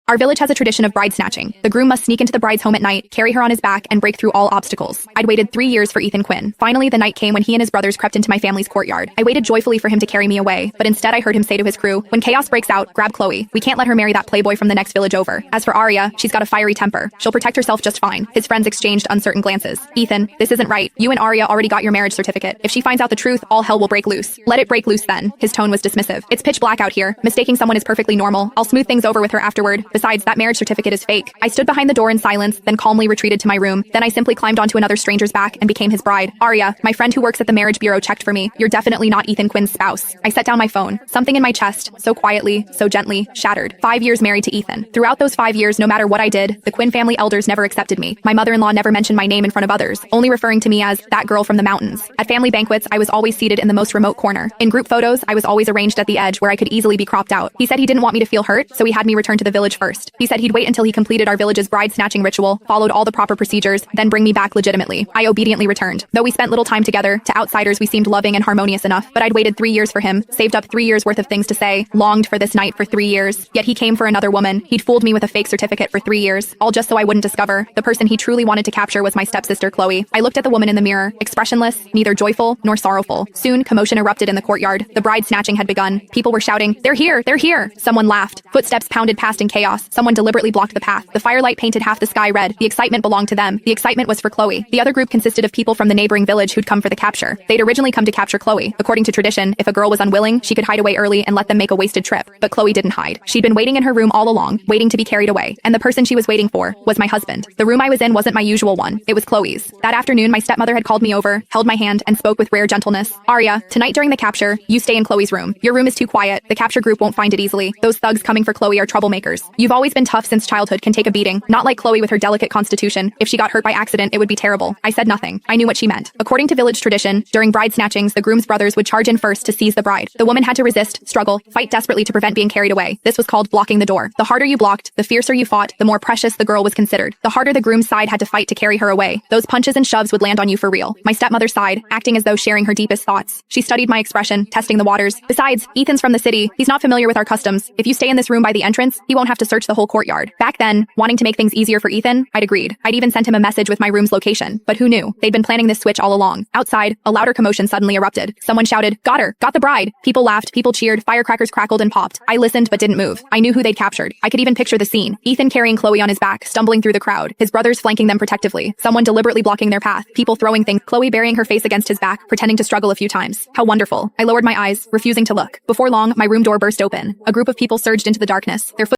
Our village has a tradition of bride snatching. The groom must sneak into the bride's home at night, carry her on his back, and break through all obstacles. I'd waited 3 years for Ethan Quinn. Finally, the night came when he and his brothers crept into my family's courtyard. I waited joyfully for him to carry me away, but instead I heard him say to his crew, "When chaos breaks out, grab Chloe. We can't let her marry that playboy from the next village over. As for Arya, she's got a fiery temper. She'll protect herself just fine." His friends exchanged uncertain glances. "Ethan, this isn't right. You and Arya already got your marriage certificate. If she finds out the truth, all hell will break loose." "Let it break loose then." His tone was dismissive. "It's pitch black out here. Mistaking someone is perfectly normal. I'll smooth things over with her afterward. Besides, that marriage certificate is fake." I stood behind the door in silence, then calmly retreated to my room. Then I simply climbed onto another stranger's back and became his bride. "Arya, my friend who works at the marriage bureau checked for me. You're definitely not Ethan Quinn's spouse." I set down my phone. Something in my chest, so quietly, so gently, shattered. 5 years married to Ethan. Throughout those 5 years, no matter what I did, the Quinn family elders never accepted me. My mother-in-law never mentioned my name in front of others, only referring to me as that girl from the mountains. At family banquets, I was always seated in the most remote corner. In group photos, I was always arranged at the edge where I could easily be cropped out. He said he didn't want me to feel hurt, so he had me return to the village first. He said he'd wait until he completed our village's bride snatching ritual, followed all the proper procedures, then bring me back legitimately. I obediently returned. Though we spent little time together, to outsiders we seemed loving and harmonious enough, but I'd waited 3 years for him, saved up 3 years worth of things to say, longed for this night for 3 years. Yet he came for another woman. He'd fooled me with a fake certificate for 3 years, all just so I wouldn't discover. The person he truly wanted to capture was my stepsister Chloe. I looked at the woman in the mirror, expressionless, neither joyful nor sorrowful. Soon, commotion erupted in the courtyard. The bride snatching had begun. People were shouting, "They're here! They're here!" Someone laughed. Footsteps pounded past in chaos. Someone deliberately blocked the path. The firelight painted half the sky red. The excitement belonged to them. The excitement was for Chloe. The other group consisted of people from the neighboring village who'd come for the capture. They'd originally come to capture Chloe. According to tradition, if a girl was unwilling, she could hide away early and let them make a wasted trip. But Chloe didn't hide. She'd been waiting in her room all along, waiting to be carried away. And the person she was waiting for was my husband. The room I was in wasn't my usual one. It was Chloe's. That afternoon, my stepmother had called me over, held my hand, and spoke with rare gentleness. "Arya, tonight during the capture, you stay in Chloe's room. Your room is too quiet. The capture group won't find it easily. Those thugs coming for Chloe are troublemakers. You've always been tough since childhood, can take a beating. Not like Chloe with her delicate constitution. If she got hurt by accident, it would be terrible." I said nothing. I knew what she meant. According to village tradition, during bride snatchings, the groom's brothers would charge in first to seize the bride. The woman had to resist, struggle, fight desperately to prevent being carried away. This was called blocking the door. The harder you blocked, the fiercer you fought, the more precious the girl was considered. The harder the groom's side had to fight to carry her away. Those punches and shoves would land on you for real. My stepmother sighed, acting as though sharing her deepest thoughts. She studied my expression, testing the waters. "Besides, Ethan's from the city. He's not familiar with our customs. If you stay in this room by the entrance, he won't have to search the whole courtyard." Back then, wanting to make things easier for Ethan, I'd agreed. I'd even sent him a message with my room's location. But who knew? They'd been planning this switch all along. Outside, a louder commotion suddenly erupted. Someone shouted, "Got her! Got the bride!" People laughed, people cheered, firecrackers crackled and popped. I listened but didn't move. I knew who they'd captured. I could even picture the scene. Ethan carrying Chloe on his back, stumbling through the crowd. His brothers flanking them protectively. Someone deliberately blocking their path. People throwing things. Chloe burying her face against his back, pretending to struggle a few times. How wonderful. I lowered my eyes, refusing to look. Before long, my room door burst open. A group of people surged into the darkness. Their